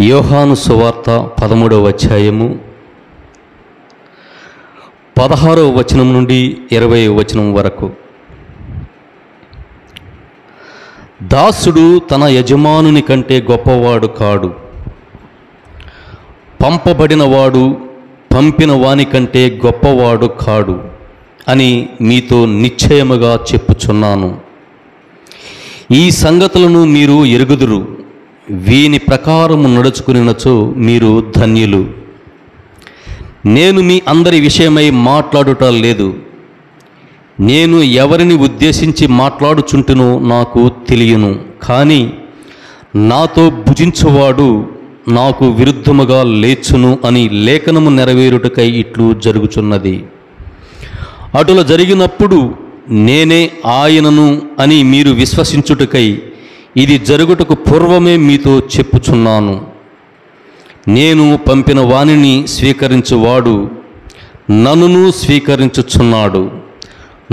యోహాను సువార్త 13వ అధ్యాయము 16వ వచనం నుండి 20వ వచనం వరకు. దాసుడు తన యజమానుని కంటే గొప్పవాడు కాడు, పంపబడినవాడు పంపిన వాని కంటే గొప్పవాడు కాడు అని మీతో నిశ్చయముగా చెప్పుచున్నాను. ఈ సంగతులను మీరు ఎరుగుదురు, వీని ప్రకారము నడుచుకునినచో మీరు ధన్యులు. నేను మీ అందరి విషయమై మాట్లాడుట లేదు, నేను ఎవరిని ఉద్దేశించి మాట్లాడుచుంటునో నాకు తెలియను. కానీ నాతో భుజించువాడు నాకు విరుద్ధముగా లేచును అని లేఖనము నెరవేరుటకై ఇట్లు జరుగుచున్నది. అటుల జరిగినప్పుడు నేనే ఆయనను అని మీరు విశ్వసించుటకై ఇది జరుగుటకు పూర్వమే మీతో చెప్పుచున్నాను. నేను పంపిన వానిని స్వీకరించువాడు నన్నును స్వీకరించుచున్నాడు,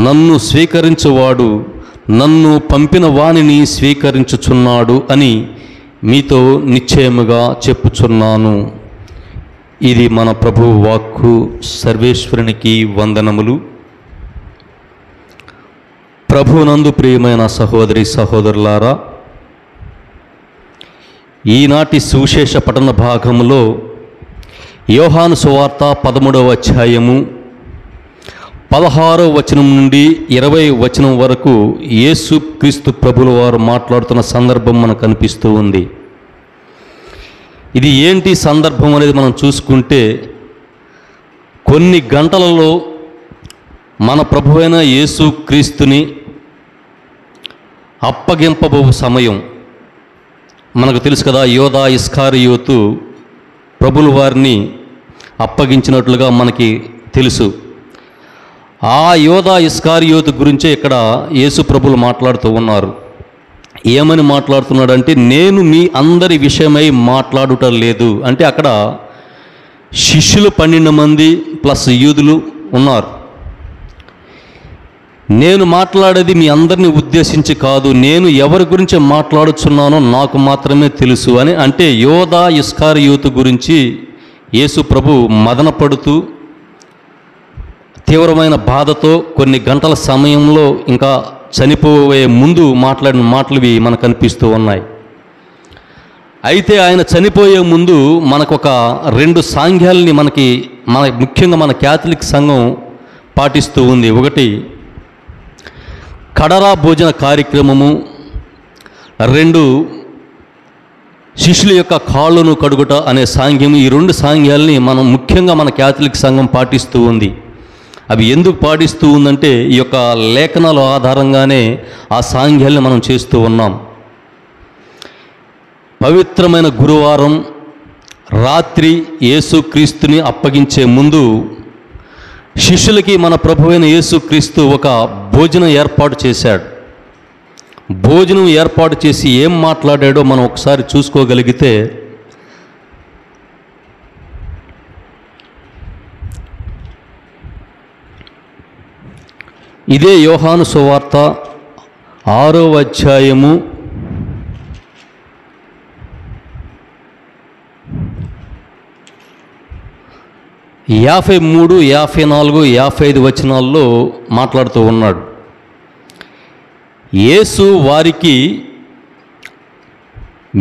నన్ను స్వీకరించువాడు నన్ను పంపిన వానిని స్వీకరించుచున్నాడు అని మీతో నిశ్చయముగా చెప్పుచున్నాను. ఇది మన ప్రభువు వాక్కు. సర్వేశ్వరునికి వందనములు. ప్రభునందు ప్రియమైన సహోదరి సహోదరులారా, ఈనాటి సువిశేష పఠన భాగంలో యోహాను సువార్త 13వ అధ్యాయము 16వ వచనం నుండి 20వ వచనం వరకు యేసు క్రీస్తు ప్రభుల వారు మాట్లాడుతున్న సందర్భం మనకు కనిపిస్తూ ఉంది. ఇది ఏంటి సందర్భం అనేది మనం చూసుకుంటే, కొన్ని గంటలలో మన ప్రభువైన యేసు క్రీస్తుని అప్పగింపబో సమయం. మనకు తెలుసు కదా, యోధా ఇస్కారియోతు ప్రభుల వారిని అప్పగించినట్లుగా మనకి తెలుసు. ఆ యోధా ఇస్కారియోతు గురించే ఇక్కడ యేసు ప్రభులు మాట్లాడుతూ ఉన్నారు. ఏమని మాట్లాడుతున్నాడంటే, నేను మీ అందరి విషయమై మాట్లాడుట లేదు అంటే, అక్కడ శిష్యులు 12 మంది ప్లస్ యూదులు ఉన్నారు. నేను మాట్లాడేది మీ అందరిని ఉద్దేశించి కాదు, నేను ఎవరి గురించి మాట్లాడుచున్నానో నాకు మాత్రమే తెలుసు అని. అంటే యోధా ఇస్కారియోతు గురించి యేసు ప్రభు మదనపడుతూ తీవ్రమైన బాధతో కొన్ని గంటల సమయంలో ఇంకా చనిపోయే ముందు మాట్లాడిన మాటలు మనకు కనిపిస్తూ ఉన్నాయి. అయితే ఆయన చనిపోయే ముందు మనకొక 2 సాంఘ్యాలని ముఖ్యంగా మన క్యాథలిక్ సంఘం పాటిస్తూ ఉంది. ఒకటి కడరా భోజన కార్యక్రమము, 2 శిష్యుల యొక్క కాళ్ళను కడుగుట అనే సాంఘ్యము. ఈ 2 సాంఘ్యాలని ముఖ్యంగా మన క్యాథలిక్ సంఘం పాటిస్తూ ఉంది. అవి ఎందుకు పాటిస్తూ ఉందంటే, ఈ యొక్క లేఖనాల ఆధారంగానే ఆ సాంఘ్యాలని మనం చేస్తూ ఉన్నాం. పవిత్రమైన గురువారం రాత్రి యేసుక్రీస్తుని అప్పగించే ముందు శిష్యులకి మన ప్రభువైన యేసుక్రీస్తు ఒక భోజనం ఏర్పాటు చేశాడు. భోజనం ఏర్పాటు చేసి ఏం మాట్లాడాడో మనం ఒకసారి చూసుకోగలిగితే, ఇదే యోహాను సువార్త 6వ అధ్యాయము 53, 54, 55 వచనాల్లో మాట్లాడుతూ ఉన్నాడు. యేసు వారికి,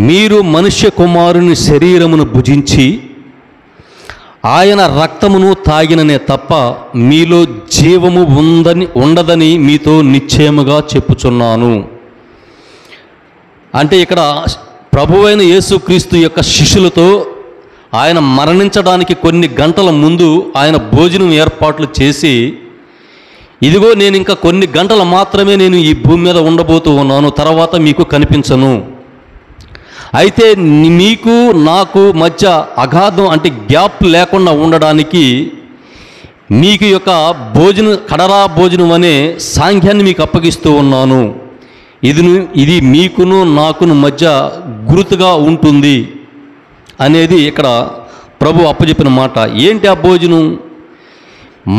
మీరు మనుష్య కుమారుని శరీరమును భుజించి ఆయన రక్తమును తాగిననే తప్ప మీలో జీవము ఉండదని మీతో నిశ్చయముగా చెప్పుచున్నాను. అంటే ఇక్కడ ప్రభువైన యేసుక్రీస్తు యొక్క శిష్యులతో ఆయన మరణించడానికి కొన్ని గంటల ముందు ఆయన భోజనం ఏర్పాట్లు చేసి, ఇదిగో నేను ఇంకా కొన్ని గంటలు మాత్రమే నేను ఈ భూమి మీద ఉండబోతూ ఉన్నాను, తర్వాత మీకు కనిపించను. అయితే మీకు నాకు మధ్య అగాధం అంటే గ్యాప్ లేకుండా ఉండడానికి మీకు యొక్క కడరా భోజనం అనే సాంఘ్యాన్ని మీకు అప్పగిస్తూ ఉన్నాను. ఇది మీకును నాకును మధ్య గుర్తుగా ఉంటుంది అనేది ఇక్కడ ప్రభు అప్పచెప్పిన మాట. ఏంటి ఆ భోజనం?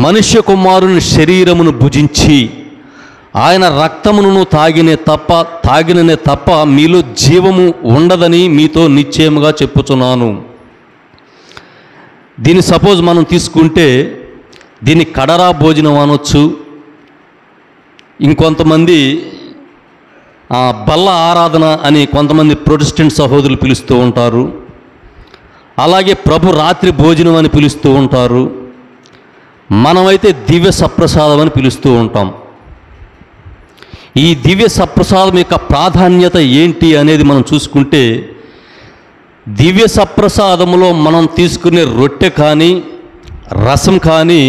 మనుష్య కుమారుని శరీరమును భుజించి ఆయన రక్తమును తాగిననే తప్ప మీలో జీవము ఉండదని మీతో నిశ్చయముగా చెప్పుచున్నాను. దీన్ని సపోజ్ మనం తీసుకుంటే దీన్ని కడరా భోజనం అనొచ్చు. ఇంకొంతమంది బల్ల ఆరాధన అని కొంతమంది ప్రొటెస్టెంట్ సహోదరులు పిలుస్తూ ఉంటారు. అలాగే ప్రభు రాత్రి భోజనం అని పిలుస్తూ ఉంటారు. మనమైతే దివ్య సప్రసాదం అని పిలుస్తూ ఉంటాం. ఈ దివ్య సప్రసాదం యొక్క ప్రాధాన్యత ఏంటి అనేది మనం చూసుకుంటే, దివ్య సప్రసాదములో మనం తీసుకునే రొట్టె కానీ రసం కానీ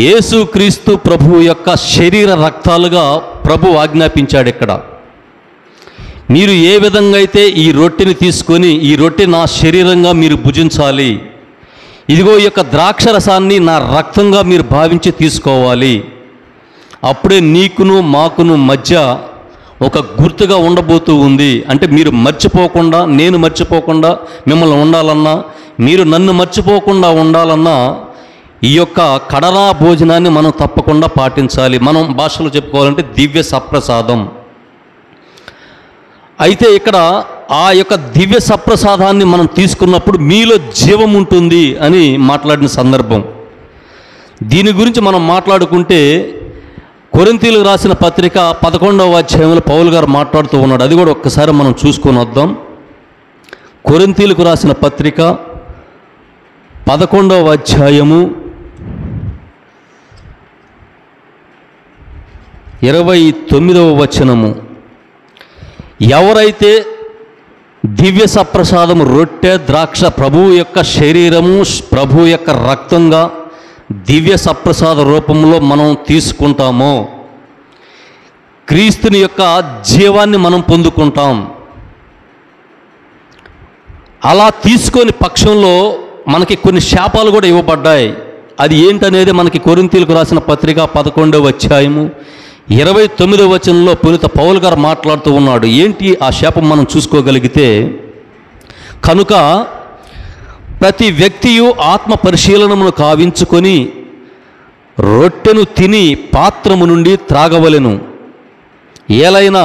యేసుక్రీస్తు ప్రభు యొక్క శరీర రక్తాలుగా ప్రభు ఆజ్ఞాపించాడు. ఇక్కడ మీరు ఏ విధంగా అయితే ఈ రొట్టెని తీసుకొని ఈ రొట్టె నా శరీరంగా మీరు భుజించాలి, ఇదిగో ఈ యొక్క ద్రాక్షరసాన్ని నా రక్తంగా మీరు భావించి తీసుకోవాలి, అప్పుడే నీకును మాకును మధ్య ఒక గుర్తుగా ఉండబోతూ ఉంది. అంటే మీరు మర్చిపోకుండా, నేను మర్చిపోకుండా మిమ్మల్ని ఉండాలన్నా, మీరు నన్ను మర్చిపోకుండా ఉండాలన్నా ఈ యొక్క కడరా భోజనాన్ని మనం తప్పకుండా పాటించాలి. మనం భాషలో చెప్పుకోవాలంటే దివ్య సప్రసాదం. అయితే ఇక్కడ ఆ యొక్క దివ్య సప్రసాదాన్ని మనం తీసుకున్నప్పుడు మీలో జీవం ఉంటుంది అని మాట్లాడిన సందర్భం. దీని గురించి మనం మాట్లాడుకుంటే కొరింథీయులకు రాసిన పత్రిక 11వ అధ్యాయంలో పౌలు గారు మాట్లాడుతూ ఉన్నాడు. అది కూడా ఒక్కసారి మనం చూసుకొని వద్దాం. కొరింథీయులకు రాసిన పత్రిక 11వ అధ్యాయము 29వ వచనము. ఎవరైతే దివ్య సప్రసాదము రొట్టె ద్రాక్ష ప్రభువు యొక్క శరీరము ప్రభు యొక్క రక్తంగా దివ్య సప్రసాద రూపంలో మనం తీసుకుంటామో క్రీస్తుని యొక్క జీవాన్ని మనం పొందుకుంటాం. అలా తీసుకొని పక్షంలో మనకి కొన్ని శాపాలు కూడా ఇవ్వబడ్డాయి. అది ఏంటనేది మనకి కొరింథీయులకు రాసిన పత్రిక 11వ అధ్యాయము 29వ వచనంలో పునీత పౌలు గారు మాట్లాడుతూ ఉన్నాడు. ఏంటి ఆ శాపం మనం చూసుకోగలిగితే, కనుక ప్రతి వ్యక్తియు ఆత్మ పరిశీలనమును కావించుకొని రొట్టెను తిని పాత్రము నుండి త్రాగవలెను. ఏలైనా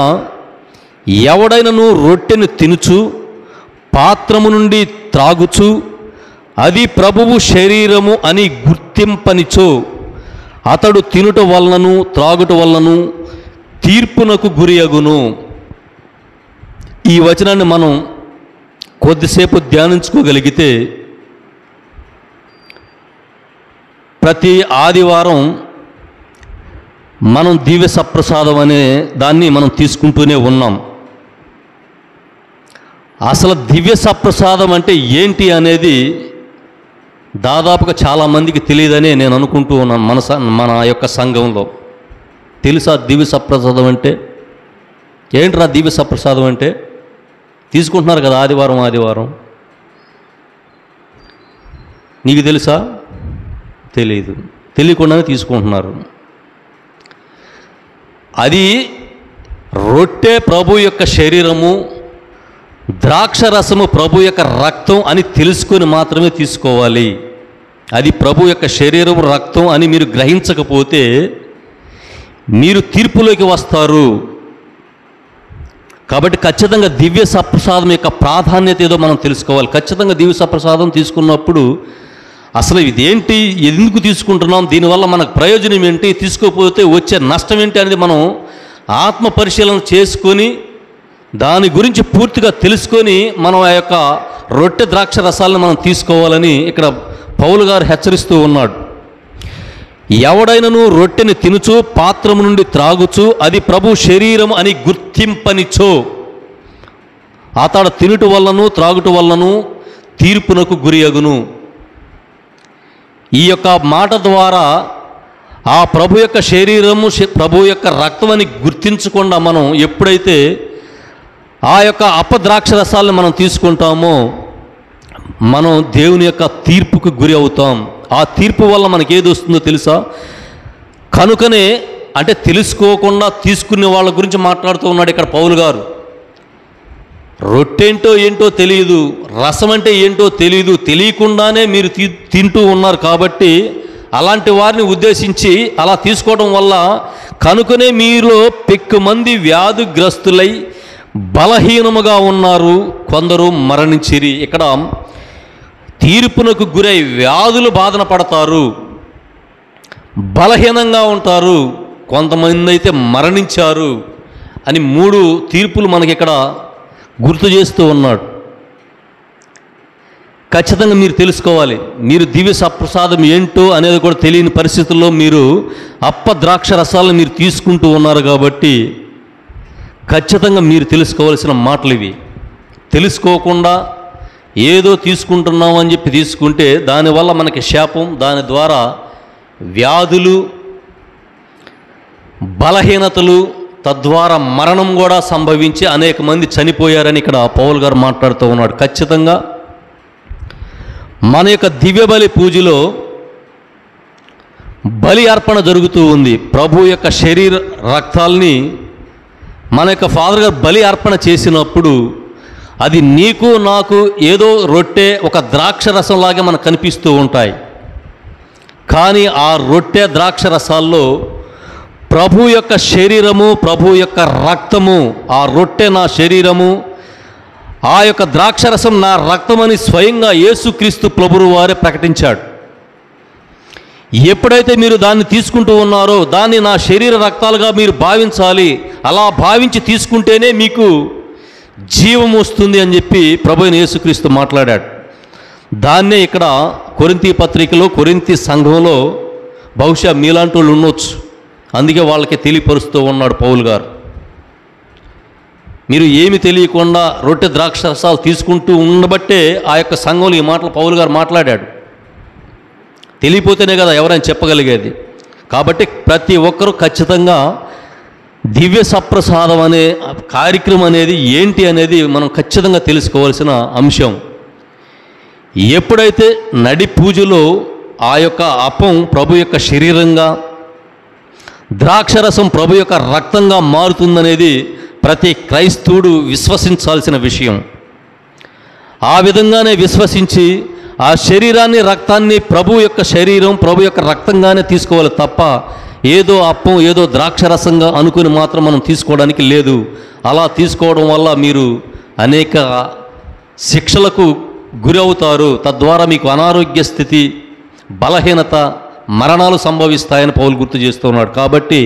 ఎవడైనను రొట్టెను తినుచు పాత్రము నుండి త్రాగుచు అది ప్రభువు శరీరము అని గుర్తింపనిచో అతడు తినుట వలనను త్రాగుట వలనను తీర్పునకు గురియగును. ఈ వచనాన్ని మనం కొద్దిసేపు ధ్యానించుకోగలిగితే, ప్రతి ఆదివారం మనం దివ్య సప్రసాదం అనే దాన్ని మనం తీసుకుంటూనే ఉన్నాం. అసలు దివ్య సప్రసాదం అంటే ఏంటి అనేది దాదాపుగా చాలామందికి తెలియదనే నేను అనుకుంటూ ఉన్నాను. మన యొక్క సంఘంలో తెలుసా దివ్య సప్రసాదం అంటే ఏంట్రా? దివ్య సప్రసాదం అంటే తీసుకుంటున్నారు కదా ఆదివారం. నీకు తెలుసా? తెలియదు. తెలియకుండానే తీసుకుంటున్నారు. అది రొట్టె ప్రభు యొక్క శరీరము, ద్రాక్షరసము ప్రభు యొక్క రక్తం అని తెలుసుకొని మాత్రమే తీసుకోవాలి. అది ప్రభు యొక్క శరీరం రక్తం అని మీరు గ్రహించకపోతే మీరు తీర్పులోకి వస్తారు. కాబట్టి ఖచ్చితంగా దివ్య సప్రసాదం యొక్క ప్రాధాన్యత ఏదో మనం తెలుసుకోవాలి. ఖచ్చితంగా దివ్య సప్రసాదం తీసుకున్నప్పుడు అసలు ఇదేంటి, ఎందుకు తీసుకుంటున్నాం, దీనివల్ల మనకు ప్రయోజనం ఏంటి, తీసుకోకపోతే వచ్చే నష్టం ఏంటి అనేది మనం ఆత్మ పరిశీలన చేసుకొని దాని గురించి పూర్తిగా తెలుసుకొని మనం ఆ యొక్క రొట్టె ద్రాక్ష రసాలను మనం తీసుకోవాలని ఇక్కడ పౌలు గారు హెచ్చరిస్తూ ఉన్నాడు. ఎవడైనను రొట్టెని తినుచు పాత్రము నుండి త్రాగుచు అది ప్రభు శరీరం అని గుర్తింపనిచో అతడు తినుట వల్లను త్రాగుట వల్లను తీర్పునకు గురియగును. ఈ యొక్క మాట ద్వారా ఆ ప్రభు యొక్క శరీరము ప్రభు యొక్క రక్తం అని గుర్తించకుండా మనం ఎప్పుడైతే ఆ యొక్క అపద్రాక్ష రసాలను మనం తీసుకుంటామో మనం దేవుని యొక్క తీర్పుకు గురి అవుతాం. ఆ తీర్పు వల్ల మనకి ఏది వస్తుందో తెలుసా? కనుకనే అంటే తెలుసుకోకుండా తీసుకునే వాళ్ళ గురించి మాట్లాడుతూ ఉన్నాడు ఇక్కడ పౌలు గారు. రొట్టెంటో ఏంటో తెలియదు, రసం అంటే ఏంటో తెలియదు, తెలియకుండానే మీరు తింటూ ఉన్నారు. కాబట్టి అలాంటి వారిని ఉద్దేశించి అలా తీసుకోవడం వల్ల కనుకనే మీలో పెక్కుమంది వ్యాధిగ్రస్తులై బలహీనముగా ఉన్నారు, కొందరు మరణించిరి. ఇక్కడ తీర్పునకు గురై వ్యాధులు బాధన పడతారు, బలహీనంగా ఉంటారు, కొంతమంది అయితే మరణించారు అని 3 తీర్పులు మనకి ఇక్కడ గుర్తు చేస్తూ ఉన్నాడు. ఖచ్చితంగా మీరు తెలుసుకోవాలి. మీరు దివ్య సప్రసాదం ఏంటో అనేది కూడా తెలియని పరిస్థితుల్లో మీరు ద్రాక్ష రసాలను మీరు తీసుకుంటూ ఉన్నారు కాబట్టి ఖచ్చితంగా మీరు తెలుసుకోవాల్సిన మాటలు ఇవి. తెలుసుకోకుండా ఏదో తీసుకుంటున్నాం అని చెప్పి తీసుకుంటే దానివల్ల మనకి శాపం, దాని ద్వారా వ్యాధులు, బలహీనతలు, తద్వారా మరణం కూడా సంభవించి అనేక మంది చనిపోయారని ఇక్కడ పౌలు గారు మాట్లాడుతూ ఉన్నాడు. ఖచ్చితంగా మన యొక్క దివ్య బలి పూజలో బలి అర్పణ జరుగుతూ ఉంది. ప్రభు యొక్క శరీర రక్తాల్ని మన యొక్క ఫాదర్ గారు బలి అర్పణ చేసినప్పుడు అది నీకు నాకు ఏదో రొట్టె, ఒక ద్రాక్ష రసంలాగే మనకు కనిపిస్తూ ఉంటాయి. కానీ ఆ రొట్టె ద్రాక్ష రసాల్లో ప్రభు యొక్క శరీరము, ప్రభు యొక్క రక్తము, ఆ రొట్టె నా శరీరము, ఆ యొక్క ద్రాక్షరసం నా రక్తమని స్వయంగా యేసుక్రీస్తు ప్రభువు వారే ప్రకటించాడు. ఎప్పుడైతే మీరు దాన్ని తీసుకుంటూ ఉన్నారో దాన్ని నా శరీర రక్తాలుగా మీరు భావించాలి. అలా భావించి తీసుకుంటేనే మీకు జీవం వస్తుంది అని చెప్పి ప్రభువైన యేసుక్రీస్తు మాట్లాడాడు. దాన్నే ఇక్కడ కొరింథీ పత్రికలో, కొరింథీ సంఘంలో బహుశా మీలాంటి వాళ్ళు ఉండొచ్చు, అందుకే వాళ్ళకి తెలియపరుస్తూ ఉన్నాడు పౌలు గారు. మీరు ఏమి తెలియకుండా రొట్టె ద్రాక్ష రసాలు తీసుకుంటూ ఉండబట్టే ఆ యొక్క సంఘంలో ఈ మాటలు పౌలు గారు మాట్లాడాడు. తెలియపోతేనే కదా ఎవరైనా చెప్పగలిగేది. కాబట్టి ప్రతి ఒక్కరూ ఖచ్చితంగా దివ్య సప్రసాదం అనే కార్యక్రమం అనేది ఏంటి అనేది మనం ఖచ్చితంగా తెలుసుకోవాల్సిన అంశం. ఎప్పుడైతే నడి పూజలో ఆ యొక్క అప్పం ప్రభు యొక్క శరీరంగా, ద్రాక్షరసం ప్రభు యొక్క రక్తంగా మారుతుందనేది ప్రతి క్రైస్తవుడు విశ్వసించాల్సిన విషయం. ఆ విధంగానే విశ్వసించి ఆ శరీరాన్ని, రక్తాన్ని ప్రభు యొక్క శరీరం, ప్రభు యొక్క రక్తంగానే తీసుకోవాలి తప్ప ఏదో అప్పం, ఏదో ద్రాక్షరసంగా అనుకుని మాత్రం మనం తీసుకోవడానికి లేదు. అలా తీసుకోవడం వల్ల మీరు అనేక శిక్షలకు గురి అవుతారు. తద్వారా మీకు అనారోగ్య స్థితి, బలహీనత, మరణాలు సంభవిస్తాయని పౌలు గుర్తు చేస్తున్నాడు. కాబట్టి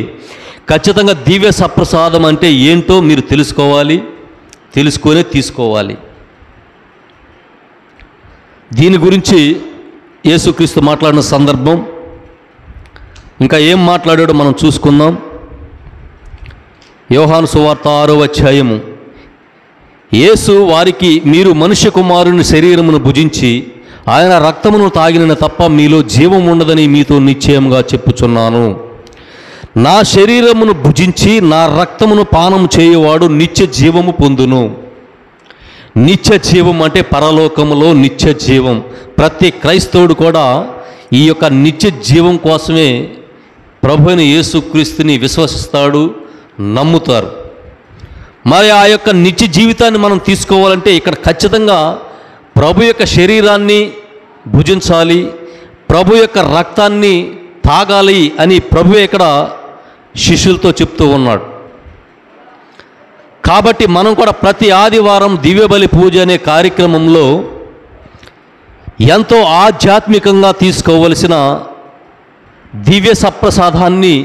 ఖచ్చితంగా దివ్య సప్రసాదం అంటే ఏంటో మీరు తెలుసుకోవాలి, తెలుసుకొనే తీసుకోవాలి. దీని గురించి యేసుక్రీస్తు మాట్లాడిన సందర్భం, ఇంకా ఏం మాట్లాడాడో మనం చూసుకుందాం. యోహాను సువార్త 6వ అధ్యాయము. యేసు వారికి, మీరు మనుష్య కుమారుని శరీరమును భుజించి ఆయన రక్తమును తాగిన తప్ప మీలో జీవం ఉండదని మీతో నిశ్చయముగా చెప్పుచున్నాను. నా శరీరమును భుజించి నా రక్తమును పానము చేయువాడు నిత్య జీవము పొందును. నిత్య జీవం అంటే పరలోకములో నిత్య జీవం. ప్రతి క్రైస్తవుడు కూడా ఈ యొక్క నిత్య జీవం కోసమే ప్రభువైన యేసుక్రీస్తుని విశ్వసిస్తాడు, నమ్ముతారు. మరి ఆ యొక్క నిత్య జీవితాన్ని మనం తీసుకోవాలంటే ఇక్కడ ఖచ్చితంగా ప్రభు యొక్క శరీరాన్ని భుజించాలి, ప్రభు యొక్క రక్తాన్ని తాగాలి అని ప్రభువే ఇక్కడ శిష్యులతో చెప్తూ ఉన్నాడు. కాబట్టి మనం కూడా ప్రతి ఆదివారం దివ్యబలి పూజ అనే కార్యక్రమంలో ఎంతో ఆధ్యాత్మికంగా తీసుకోవలసిన దివ్య సప్రసాదాన్ని,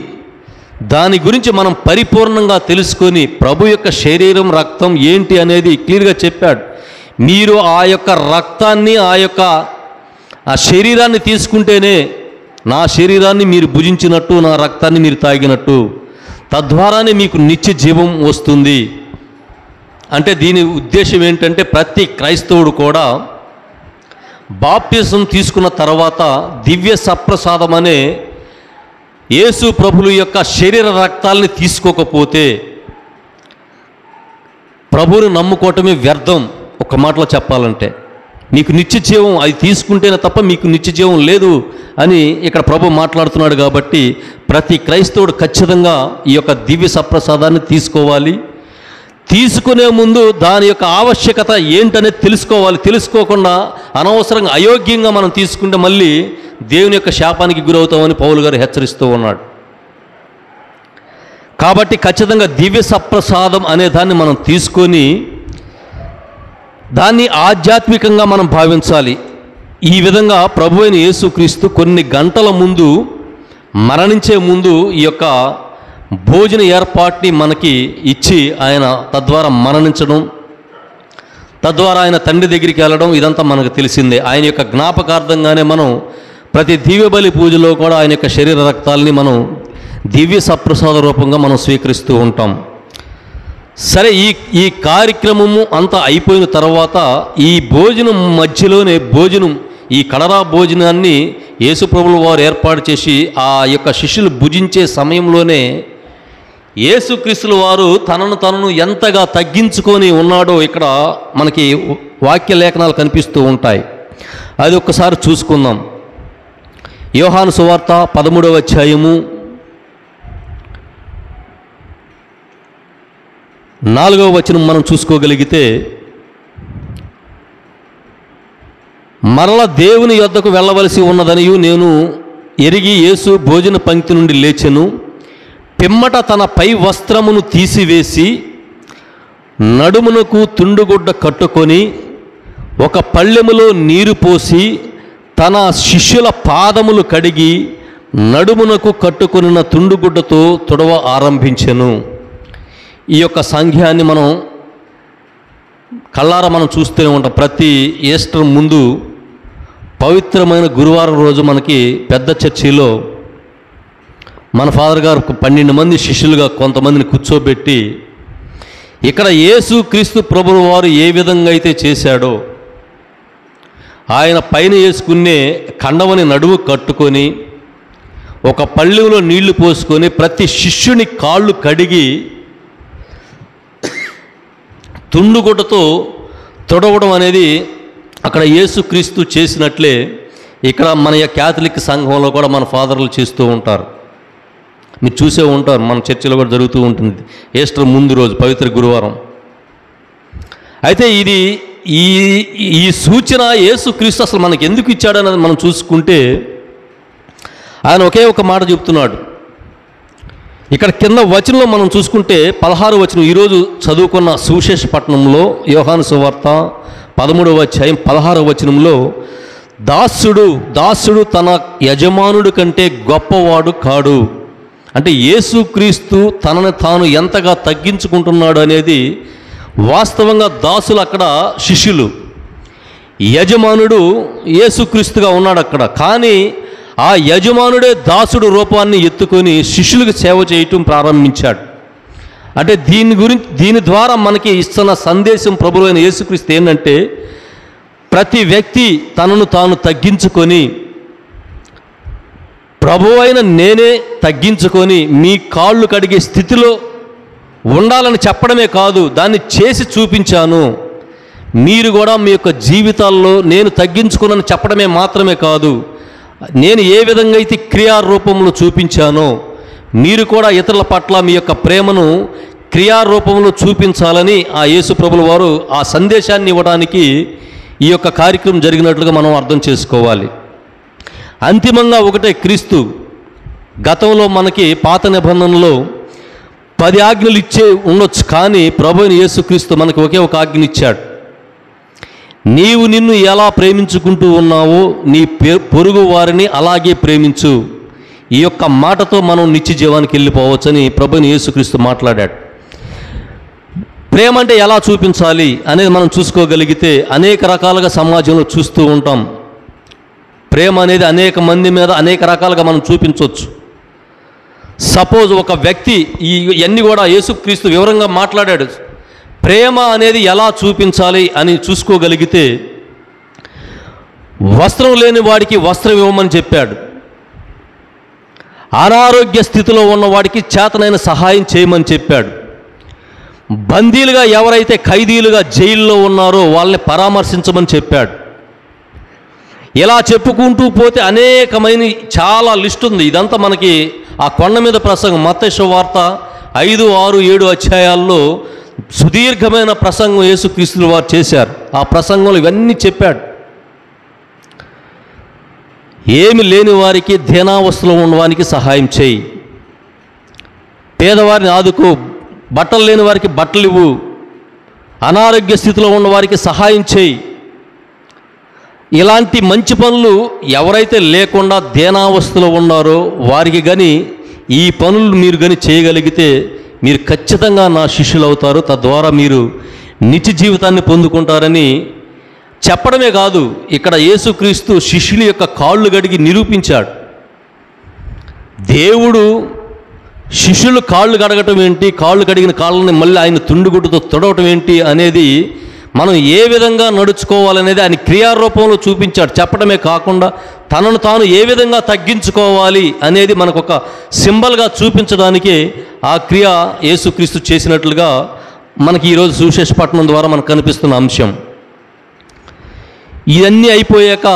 దాని గురించి మనం పరిపూర్ణంగా తెలుసుకొని ప్రభు యొక్క శరీరం, రక్తం ఏంటి అనేది క్లియర్గా చెప్పాడు. మీరు ఆ యొక్క రక్తాన్ని, ఆ శరీరాన్ని తీసుకుంటేనే నా శరీరాన్ని మీరు భుజించినట్టు, నా రక్తాన్ని మీరు తాగినట్టు, తద్వారానే మీకు నిత్య జీవం వస్తుంది. అంటే దీని ఉద్దేశం ఏంటంటే ప్రతి క్రైస్తవుడు కూడా బాప్తిజం తీసుకున్న తర్వాత దివ్య సప్రసాదం అనే యేసు ప్రభుల యొక్క శరీర రక్తాలని తీసుకోకపోతే ప్రభువుని నమ్ముకోవటమే వ్యర్థం. ఒక మాటలో చెప్పాలంటే మీకు నిత్య జీవం అది తీసుకుంటేనే తప్ప మీకు నిత్య జీవం లేదు అని ఇక్కడ ప్రభు మాట్లాడుతున్నాడు. కాబట్టి ప్రతి క్రైస్తవుడు ఖచ్చితంగా ఈ యొక్క దివ్య సప్రసాదాన్ని తీసుకోవాలి. తీసుకునే ముందు దాని యొక్క ఆవశ్యకత ఏంటనేది తెలుసుకోవాలి. తెలుసుకోకుండా అనవసరంగా అయోగ్యంగా మనం తీసుకుంటే మళ్ళీ దేవుని యొక్క శాపానికి గురవుతామని పౌలు గారు హెచ్చరిస్తూ ఉన్నాడు. కాబట్టి ఖచ్చితంగా దివ్య సప్రసాదం అనే దాన్ని మనం తీసుకొని దాన్ని ఆధ్యాత్మికంగా మనం భావించాలి. ఈ విధంగా ప్రభువైన యేసుక్రీస్తు కొన్ని గంటల ముందు, మరణించే ముందు ఈ యొక్క భోజన ఏర్పాటుని మనకి ఇచ్చి ఆయన తద్వారా మరణించడం, తద్వారా ఆయన తండ్రి దగ్గరికి వెళ్ళడం, ఇదంతా మనకు తెలిసిందే. ఆయన యొక్క జ్ఞాపకార్థంగానే మనం ప్రతి దివ్య బలి పూజలో కూడా ఆయన యొక్క శరీర రక్తాలని మనం దివ్య సప్రసాద రూపంగా మనం స్వీకరిస్తూ ఉంటాం. సరే, ఈ కార్యక్రమము అంతా అయిపోయిన తర్వాత ఈ భోజనం మధ్యలోనే ఈ కడరా భోజనాన్ని యేసుప్రభుల వారు ఏర్పాటు చేసి ఆ యొక్క శిష్యులు భుజించే సమయంలోనే యేసుక్రీస్తుల వారు తనను ఎంతగా తగ్గించుకొని ఉన్నాడో ఇక్కడ మనకి వాక్య లేఖనాలు కనిపిస్తూ ఉంటాయి. అది ఒక్కసారి చూసుకుందాం. యోహాను సువార్త 13వ అధ్యాయము 4వ వచనం మనం చూసుకోగలిగితే, మరల దేవుని యొద్దకు వెళ్ళవలసి ఉన్నదనియు నేను ఎరిగి యేసు భోజన పంక్తి నుండి లేచెను. పిమ్మట తన పై వస్త్రమును తీసివేసి నడుమునకు తుండుగుడ్డ కట్టుకొని ఒక పళ్ళెములో నీరు పోసి తన శిష్యుల పాదములు కడిగి నడుమునకు కట్టుకొనిన తుండుగుడ్డతో తుడవ ఆరంభించెను. ఈ యొక్క సంఘాన్ని మనం కళ్ళారా మనం చూస్తూనే ఉంటాం. ప్రతి ఈస్టర్ ముందు పవిత్రమైన గురువారం రోజు మనకి పెద్ద చర్చిలో మన ఫాదర్ గారు 12 మంది శిష్యులుగా కొంతమందిని కూర్చోబెట్టి ఇక్కడ యేసుక్రీస్తు ప్రభువు వారు ఏ విధంగా అయితే చేశాడో ఆయన పైన వేసుకునే కండవని నడుము కట్టుకొని ఒక పళ్ళెంలో నీళ్లు పోసుకొని ప్రతి శిష్యుని కాళ్ళు కడిగి తుండుగుడ్డతో తొడవడం అనేది అక్కడ యేసుక్రీస్తు చేసినట్లే ఇక్కడ మన క్యాథలిక్ సంఘంలో కూడా మన ఫాదర్లు చేస్తూ ఉంటారు. మీరు చూసే ఉంటారు, మన చర్చిలో కూడా జరుగుతూ ఉంటుంది ఈస్టర్ ముందు రోజు పవిత్ర గురువారం. అయితే ఇది ఈ సూచన యేసుక్రీస్తు అసలు మనకు ఎందుకు ఇచ్చాడనేది మనం చూసుకుంటే ఆయన ఒకే ఒక మాట చెప్తున్నాడు. ఇక్కడ కింద వచనంలో మనం చూసుకుంటే 16వ వచనం, ఈరోజు చదువుకున్న సువిశేషపట్నంలో యోహాను సువార్త 13వ అధ్యాయం 16వ వచనంలో, దాసుడు తన యజమానుడి కంటే గొప్పవాడు కాడు. అంటే యేసుక్రీస్తు తనని తాను ఎంతగా తగ్గించుకుంటున్నాడు అనేది వాస్తవంగా దాసులు అక్కడ శిష్యులు, యజమానుడు యేసుక్రీస్తుగా ఉన్నాడు అక్కడ. కానీ ఆ యజమానుడే దాసుడు రూపాన్ని ఎత్తుకొని శిష్యులకు సేవ చేయటం ప్రారంభించాడు. అంటే దీని ద్వారా మనకి ఇస్తున్న సందేశం ప్రభువైన యేసుక్రీస్తు ఏంటంటే, ప్రతి వ్యక్తి తనను తాను తగ్గించుకొని ప్రభువైన నేనే తగ్గించుకొని మీ కాళ్ళు కడిగే స్థితిలో ఉండాలని చెప్పడమే కాదు, దాన్ని చేసి చూపించాను. మీరు కూడా మీ యొక్క జీవితాల్లో నేను తగ్గించుకున్నాను చెప్పడమే మాత్రమే కాదు, నేను ఏ విధంగా అయితే క్రియారూపంలో చూపించానో మీరు కూడా ఇతరుల పట్ల మీ యొక్క ప్రేమను క్రియారూపంలో చూపించాలని ఆ యేసు ప్రభుల వారు ఆ సందేశాన్ని ఇవ్వడానికి ఈ యొక్క కార్యక్రమం జరిగినట్లుగా మనం అర్థం చేసుకోవాలి. అంతిమంగా ఒకటే క్రీస్తు. గతంలో మనకి పాత నిబంధనలో 10 ఆజ్ఞలు ఇచ్చే ఉండొచ్చు, కానీ ప్రభువైన యేసుక్రీస్తు మనకి ఒకే ఒక ఆజ్ఞ ఇచ్చాడు. నీవు నిన్ను ఎలా ప్రేమించుకుంటూ ఉన్నావో నీ పొరుగు వారిని అలాగే ప్రేమించు. ఈ యొక్క మాటతో మనం నిత్య జీవానికి వెళ్ళిపోవచ్చని ప్రభువైన యేసుక్రీస్తు మాట్లాడాడు. ప్రేమ అంటే ఎలా చూపించాలి అనేది మనం చూసుకోగలిగితే అనేక రకాలుగా సమాజంలో చూస్తూ ఉంటాం. ప్రేమ అనేది అనేక మంది మీద అనేక రకాలుగా మనం చూపించవచ్చు. సపోజ్ ఒక వ్యక్తి, ఇవన్నీ కూడా యేసుక్రీస్తు వివరంగా మాట్లాడాడు. ప్రేమ అనేది ఎలా చూపించాలి అని చూసుకోగలిగితే, వస్త్రం లేని వాడికి వస్త్రం ఇవ్వమని చెప్పాడు. అనారోగ్య స్థితిలో ఉన్నవాడికి చేతనైన సహాయం చేయమని చెప్పాడు. బందీలుగా ఎవరైతే ఖైదీలుగా జైల్లో ఉన్నారో వాళ్ళని పరామర్శించమని చెప్పాడు. ఇలా చెప్పుకుంటూ పోతే అనేకమైన చాలా లిస్ట్ ఉంది. ఇదంతా మనకి ఆ కొండ మీద ప్రసంగం మత్తయి సువార్త 5, 6, 7 అధ్యాయాల్లో సుదీర్ఘమైన ప్రసంగం యేసుక్రీస్తు వారు చేశారు. ఆ ప్రసంగంలో ఇవన్నీ చెప్పాడు. ఏమి లేని వారికి దీనావస్థలో ఉన్నవానికి సహాయం చేయి. పేదవారిని ఆదుకో, బట్టలు లేని వారికి బట్టలు ఇవ్వు, అనారోగ్య స్థితిలో ఉన్న వారికి సహాయం చేయి. ఇలాంటి మంచి పనులు ఎవరైతే లేకుండా దేనావస్థలో ఉన్నారో వారికి కానీ ఈ పనులు మీరు కానీ చేయగలిగితే మీరు ఖచ్చితంగా నా శిష్యులు అవుతారు. తద్వారా మీరు నిత్య జీవితాన్ని పొందుకుంటారని చెప్పడమే కాదు, ఇక్కడ యేసుక్రీస్తు శిష్యుల యొక్క కాళ్ళు కడిగి నిరూపించాడు. దేవుడు శిష్యులు కాళ్ళు కడగటం ఏంటి, కాళ్ళు కడిగిన కాళ్ళని మళ్ళీ ఆయన తుండుగుడ్డుతో తొడవటం ఏంటి అనేది, మనం ఏ విధంగా నడుచుకోవాలనేది ఆయన క్రియారూపంలో చూపించాడు. చెప్పడమే కాకుండా తనను తాను ఏ విధంగా తగ్గించుకోవాలి అనేది మనకు ఒక సింబల్గా చూపించడానికి ఆ క్రియ యేసుక్రీస్తు చేసినట్లుగా మనకి ఈరోజు సువిశేషపట్నం ద్వారా మనకు కనిపిస్తున్న అంశం. ఇవన్నీ అయిపోయాక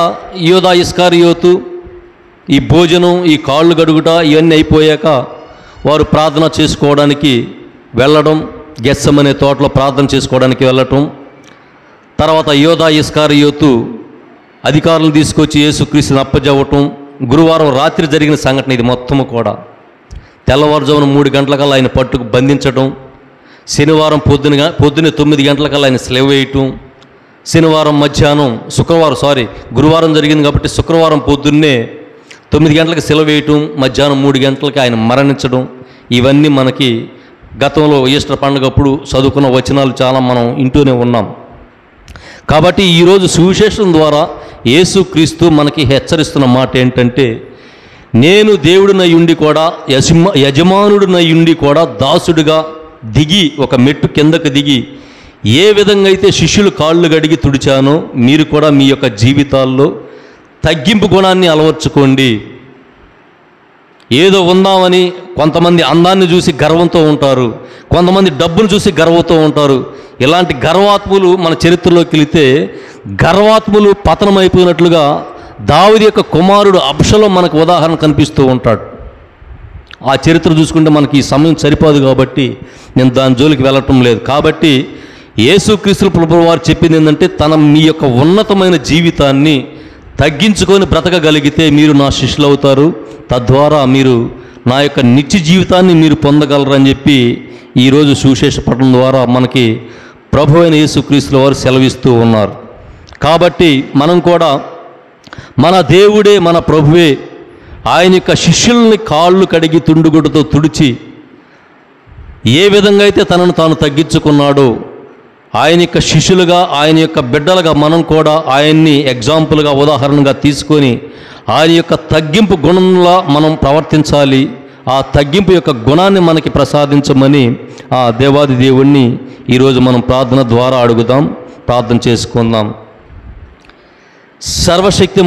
యోధా ఇస్కారియోతు ఈ భోజనం, ఈ కాళ్ళు గడుగుట ఇవన్నీ అయిపోయాక వారు ప్రార్థన చేసుకోవడానికి వెళ్ళడం, గెత్సెమనే తోటలో ప్రార్థన చేసుకోవడానికి వెళ్ళటం. తర్వాత యోధా ఇస్కారియోతు అధికారులను తీసుకొచ్చి యేసుక్రీస్తుని అప్పజెప్పటం. గురువారం రాత్రి జరిగిన సంఘటన ఇది మొత్తము కూడా. తెల్లవారుజామున 3 గంటలకల్లా ఆయన పట్టుకు బంధించడం, శనివారం పొద్దున్నే 9 గంటలకల్లా ఆయన సెలవు వేయటం, శనివారం మధ్యాహ్నం గురువారం జరిగింది కాబట్టి శుక్రవారం పొద్దున్నే 9 గంటలకు సెలవు వేయటం, మధ్యాహ్నం 3 గంటలకి ఆయన మరణించడం. ఇవన్నీ మనకి గతంలో ఈస్టర్ పండుగప్పుడు చదువుకున్న వచనాలు చాలా మనం ఇంటూనే ఉన్నాం. కాబట్టి ఈరోజు సువిశేషం ద్వారా యేసుక్రీస్తు మనకి హెచ్చరిస్తున్న మాట ఏంటంటే, నేను దేవుడినై ఉండి కూడా యజమానుడినై ఉండి కూడా దాసుడిగా దిగి ఒక మెట్టు కిందకు దిగి ఏ విధంగా అయితే శిష్యులు కాళ్ళు గడిగి తుడిచానో మీరు కూడా మీ యొక్క జీవితాల్లో తగ్గింపు గుణాన్ని అలవర్చుకోండి. ఏదో ఉందామని కొంతమంది అందాన్ని చూసి గర్వంతో ఉంటారు, కొంతమంది డబ్బును చూసి గర్వంతో ఉంటారు. ఇలాంటి గర్వాత్ములు మన చరిత్రలోకి వెళితే గర్వాత్ములు పతనమైపోయినట్లుగా దావీదు యొక్క కుమారుడు అబ్షలోము మనకు ఉదాహరణ కనిపిస్తూ ఉంటాడు. ఆ చరిత్ర చూసుకుంటే మనకి ఈ సమయం సరిపోదు కాబట్టి నేను దాని జోలికి వెళ్ళటం లేదు. కాబట్టి యేసుక్రీస్తు ప్రభువు వారు చెప్పింది ఏంటంటే, మీ యొక్క ఉన్నతమైన జీవితాన్ని తగ్గించుకొని బ్రతకగలిగితే మీరు నా శిష్యులు అవుతారు. తద్వారా మీరు నా యొక్క నిత్య జీవితాన్ని మీరు పొందగలరని చెప్పి ఈరోజు సువిశేషపట్నం ద్వారా మనకి ప్రభు అయిన యేసుక్రీస్తుల వారు సెలవిస్తూ ఉన్నారు. కాబట్టి మనం కూడా మన దేవుడే, మన ప్రభువే ఆయన యొక్క శిష్యుల్ని కాళ్ళు కడిగి తుండుగుడ్డతో తుడిచి ఏ విధంగా అయితే తనను తాను తగ్గించుకున్నాడో ఆయన యొక్క శిష్యులుగా, ఆయన యొక్క బిడ్డలుగా మనం కూడా ఆయన్ని ఎగ్జాంపుల్గా, ఉదాహరణగా తీసుకొని ఆయన యొక్క తగ్గింపు గుణంలా మనం ప్రవర్తించాలి. ఆ తగ్గింపు యొక్క గుణాన్ని మనకి ప్రసాదించమని ఆ దేవాది దేవుణ్ణి ఈరోజు మనం ప్రార్థన ద్వారా అడుగుదాం, ప్రార్థన చేసుకుందాం. సర్వశక్తి